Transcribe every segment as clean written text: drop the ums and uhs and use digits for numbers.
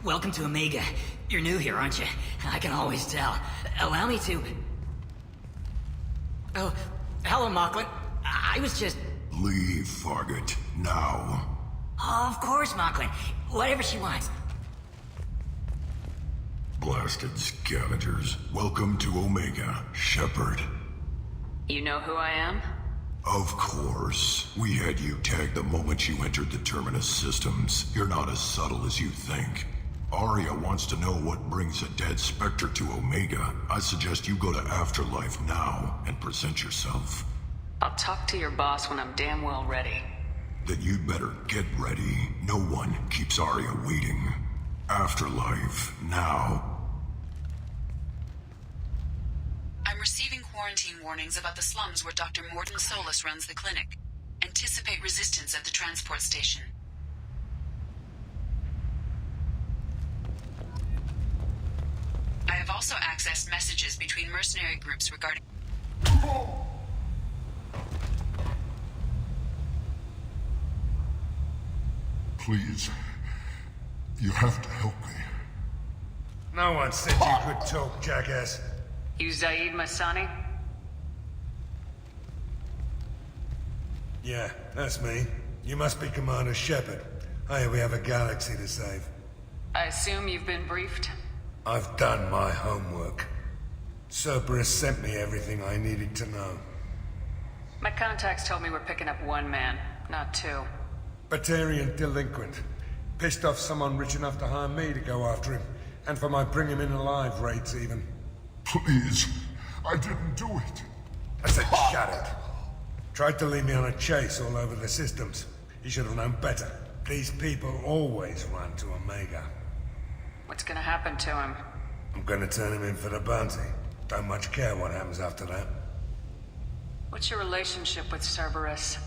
Welcome to Omega. You're new here, aren't you? I can always tell. Allow me to... Oh, hello, Mocklin. I was just... Leave, Fargate. Now. Of course, Mocklin. Whatever she wants. Blasted scavengers. Welcome to Omega, Shepard. You know who I am? Of course. We had you tagged the moment you entered the Terminus systems. You're not as subtle as you think. Aria wants to know what brings a dead Spectre to Omega. I suggest you go to Afterlife now and present yourself. I'll talk to your boss when I'm damn well ready. Then you'd better get ready. No one keeps Aria waiting. Afterlife, now. I'm receiving quarantine warnings about the slums where Dr. Morton Solus runs the clinic. Anticipate resistance at the transport station. I have also accessed messages between mercenary groups regarding... Please. You have to help me. No one said you could talk, jackass. You Zaid Masani? Yeah, that's me. You must be Commander Shepard. Hey, we have a galaxy to save. I assume you've been briefed? I've done my homework. Cerberus sent me everything I needed to know. My contacts told me we're picking up one man, not two. Batarian delinquent. Pissed off someone rich enough to hire me to go after him. And for my bring him in alive rates even. Please. I didn't do it. I said shut it. Tried to lead me on a chase all over the systems. He should have known better. These people always run to Omega. What's gonna happen to him? I'm gonna turn him in for the bounty. Don't much care what happens after that. What's your relationship with Cerberus?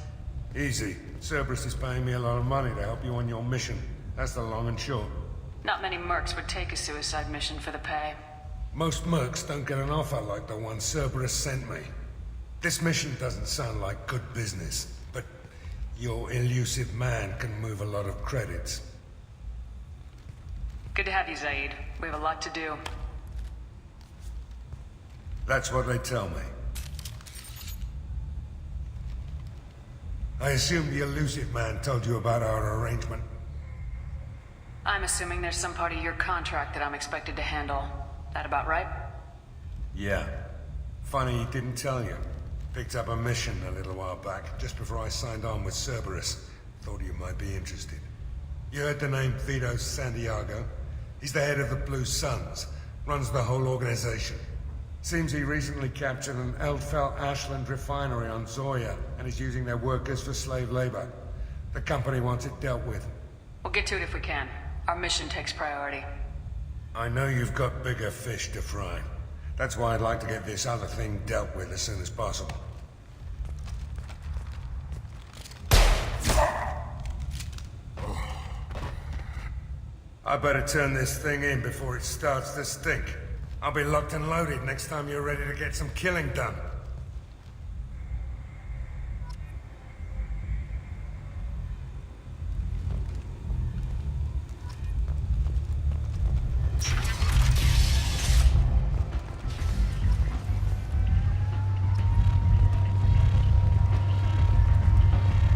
Easy. Cerberus is paying me a lot of money to help you on your mission. That's the long and short. Not many mercs would take a suicide mission for the pay. Most mercs don't get an offer like the one Cerberus sent me. This mission doesn't sound like good business, but your elusive man can move a lot of credits. Good to have you, Zaid. We have a lot to do. That's what they tell me. I assume the elusive man told you about our arrangement. I'm assuming there's some part of your contract that I'm expected to handle. That about right? Yeah. Funny he didn't tell you. Picked up a mission a little while back, just before I signed on with Cerberus. Thought you might be interested. You heard the name Vito Santiago? He's the head of the Blue Suns. Runs the whole organization. Seems he recently captured an Eldfell Ashland refinery on Zoya and is using their workers for slave labor. The company wants it dealt with. We'll get to it if we can. Our mission takes priority. I know you've got bigger fish to fry. That's why I'd like to get this other thing dealt with as soon as possible. I better turn this thing in before it starts to stink. I'll be locked and loaded next time you're ready to get some killing done.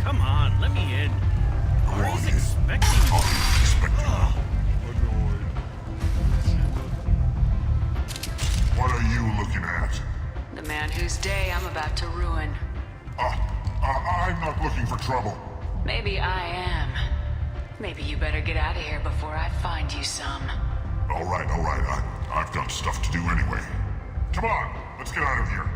Come on, let me in. Ari's expecting me. What are you looking at? The man whose day I'm about to ruin. I'm not looking for trouble. Maybe I am. Maybe you better get out of here before I find you some. All right. I've got stuff to do anyway. Come on, let's get out of here.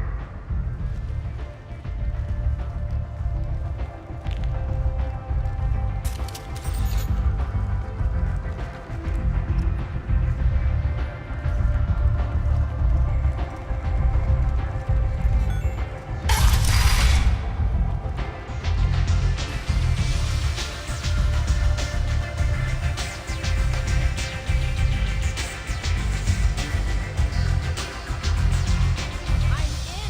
I'm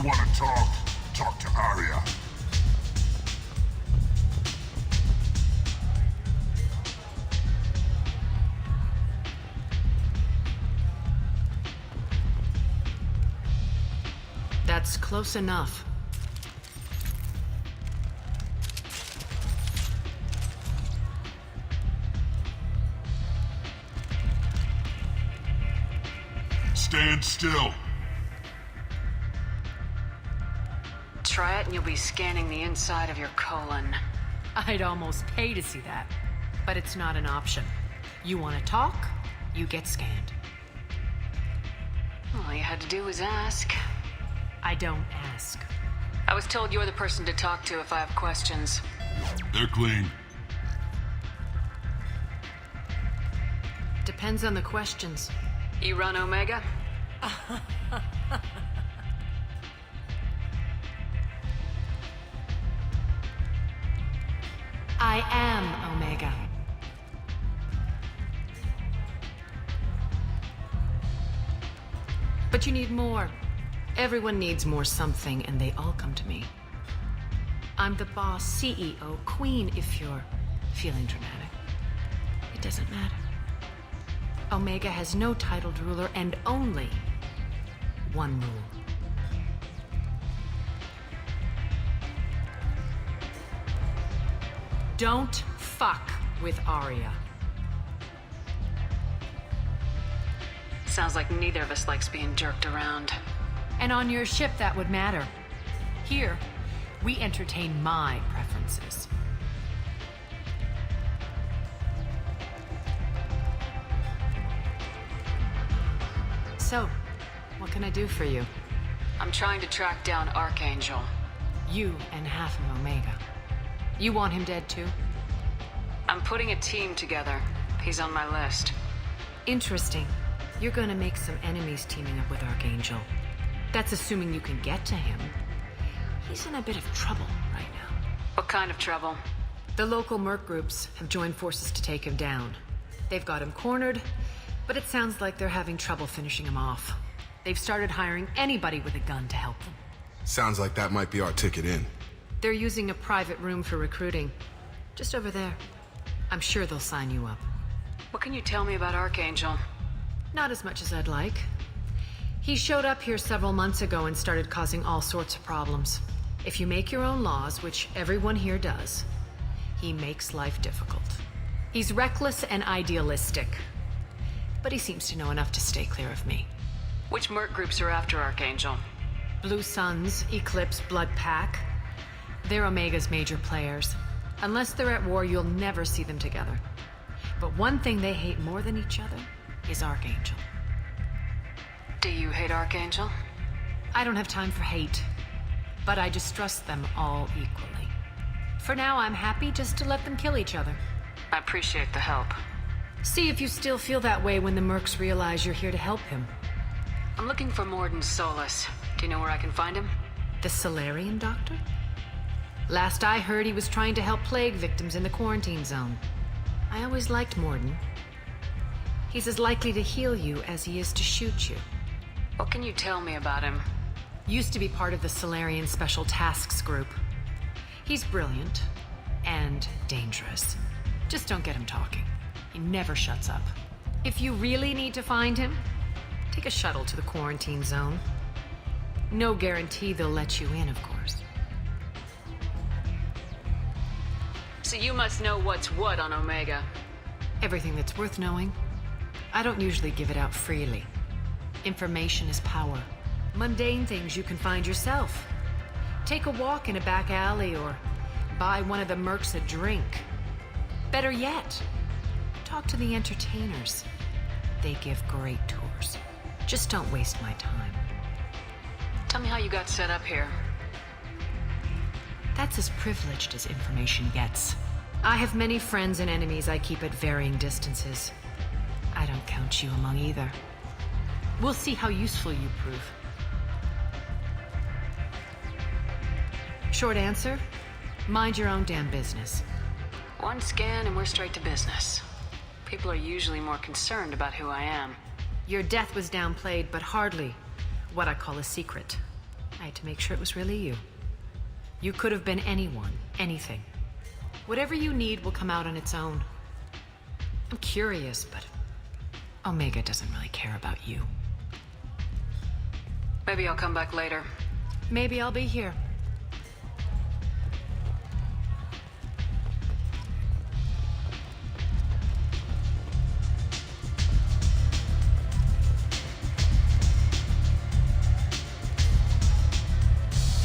You wanna talk? Talk to Aria. That's close enough. Stand still. Try it and you'll be scanning the inside of your colon. I'd almost pay to see that. But it's not an option. You want to talk, you get scanned. All you had to do was ask. I don't ask. I was told you're the person to talk to if I have questions. They're clean. Depends on the questions. You run Omega? I am Omega. But you need more. Everyone needs more something, and they all come to me. I'm the boss, CEO, queen, if you're feeling dramatic. It doesn't matter. Omega has no titled ruler and only one rule. Don't fuck with Aria. Sounds like neither of us likes being jerked around. And on your ship, that would matter. Here, we entertain my preferences. So, what can I do for you? I'm trying to track down Archangel. You and half of Omega. You want him dead too? I'm putting a team together. He's on my list. Interesting. You're gonna make some enemies teaming up with Archangel. That's assuming you can get to him. He's in a bit of trouble right now. What kind of trouble? The local merc groups have joined forces to take him down. They've got him cornered, but it sounds like they're having trouble finishing him off. They've started hiring anybody with a gun to help them. Sounds like that might be our ticket in. They're using a private room for recruiting. Just over there. I'm sure they'll sign you up. What can you tell me about Archangel? Not as much as I'd like. He showed up here several months ago and started causing all sorts of problems. If you make your own laws, which everyone here does, he makes life difficult. He's reckless and idealistic. But he seems to know enough to stay clear of me. Which merc groups are after Archangel? Blue Suns, Eclipse, Blood Pack. They're Omega's major players. Unless they're at war, you'll never see them together. But one thing they hate more than each other is Archangel. Do you hate Archangel? I don't have time for hate. But I distrust them all equally. For now, I'm happy just to let them kill each other. I appreciate the help. See if you still feel that way when the mercs realize you're here to help him. I'm looking for Morden Solus. Do you know where I can find him? The Solarian doctor? Last I heard, he was trying to help plague victims in the quarantine zone. I always liked Morden. He's as likely to heal you as he is to shoot you. What can you tell me about him? Used to be part of the Solarian Special Tasks Group. He's brilliant and dangerous. Just don't get him talking. He never shuts up. If you really need to find him, take a shuttle to the quarantine zone. No guarantee they'll let you in, of course. So you must know what's what on Omega. Everything that's worth knowing. I don't usually give it out freely. Information is power. Mundane things you can find yourself. Take a walk in a back alley or buy one of the mercs a drink. Better yet, talk to the entertainers. They give great tours. Just don't waste my time. Tell me how you got set up here. That's as privileged as information gets. I have many friends and enemies I keep at varying distances. I don't count you among either. We'll see how useful you prove. Short answer, mind your own damn business. One scan and we're straight to business. People are usually more concerned about who I am. Your death was downplayed, but hardly what I call a secret. I had to make sure it was really you. You could have been anyone, anything. Whatever you need will come out on its own. I'm curious, but Omega doesn't really care about you. Maybe I'll come back later. Maybe I'll be here.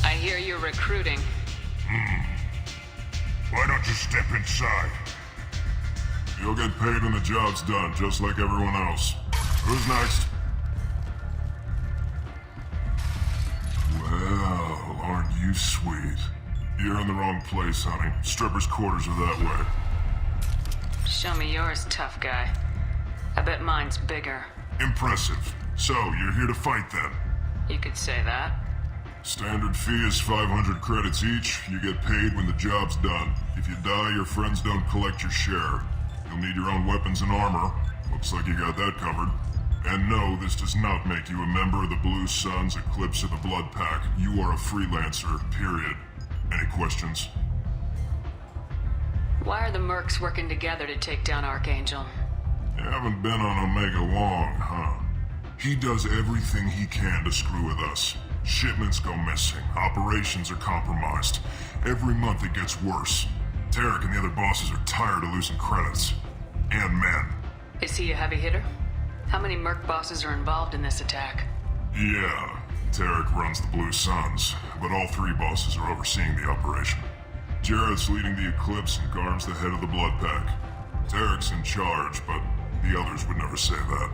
I hear you're recruiting. Why don't you step inside? You'll get paid when the job's done, just like everyone else. Who's next? Well, aren't you sweet? You're in the wrong place, honey. Strippers' quarters are that way. Show me yours, tough guy. I bet mine's bigger. Impressive. So, you're here to fight then? You could say that. Standard fee is 500 credits each. You get paid when the job's done. If you die, your friends don't collect your share. You'll need your own weapons and armor. Looks like you got that covered. And no, this does not make you a member of the Blue Suns, Eclipse, or the Blood Pack. You are a freelancer, period. Any questions? Why are the mercs working together to take down Archangel? You haven't been on Omega long, huh? He does everything he can to screw with us. Shipments go missing. Operations are compromised. Every month it gets worse. Tarek and the other bosses are tired of losing credits. And men. Is he a heavy hitter? How many merc bosses are involved in this attack? Yeah, Tarek runs the Blue Suns, but all three bosses are overseeing the operation. Jarrett's leading the Eclipse and Garm's the head of the Blood Pack. Tarek's in charge, but the others would never say that.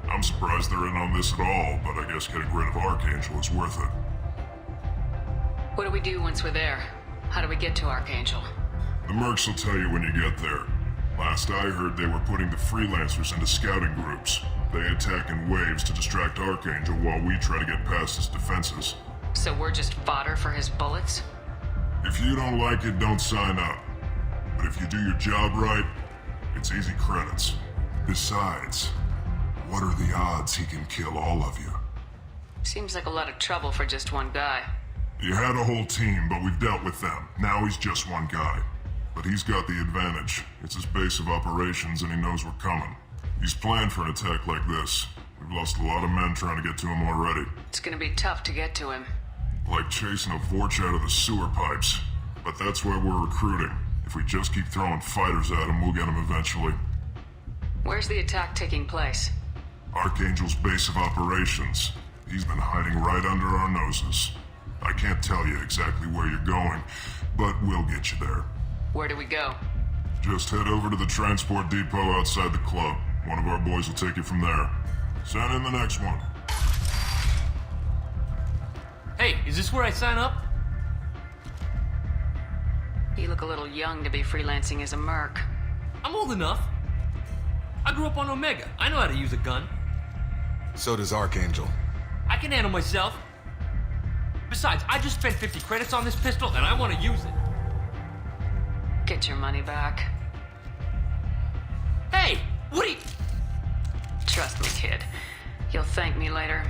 I'm surprised they're in on this at all, but I guess getting rid of Archangel is worth it. What do we do once we're there? How do we get to Archangel? The mercs will tell you when you get there. Last I heard, they were putting the freelancers into scouting groups. They attack in waves to distract Archangel while we try to get past his defenses. So we're just fodder for his bullets? If you don't like it, don't sign up. But if you do your job right, it's easy credits. Besides, what are the odds he can kill all of you? Seems like a lot of trouble for just one guy. You had a whole team, but we've dealt with them. Now he's just one guy. But he's got the advantage. It's his base of operations and he knows we're coming. He's planned for an attack like this. We've lost a lot of men trying to get to him already. It's gonna be tough to get to him. Like chasing a Vorch out of the sewer pipes. But that's why we're recruiting. If we just keep throwing fighters at him, we'll get him eventually. Where's the attack taking place? Archangel's base of operations. He's been hiding right under our noses. I can't tell you exactly where you're going, but we'll get you there. Where do we go? Just head over to the transport depot outside the club. One of our boys will take you from there. Send in the next one. Hey, is this where I sign up? You look a little young to be freelancing as a merc. I'm old enough. I grew up on Omega. I know how to use a gun. So does Archangel. I can handle myself. Besides, I just spent 50 credits on this pistol and I want to use it. Get your money back. Hey, what are you... Trust me, kid. You'll thank me later.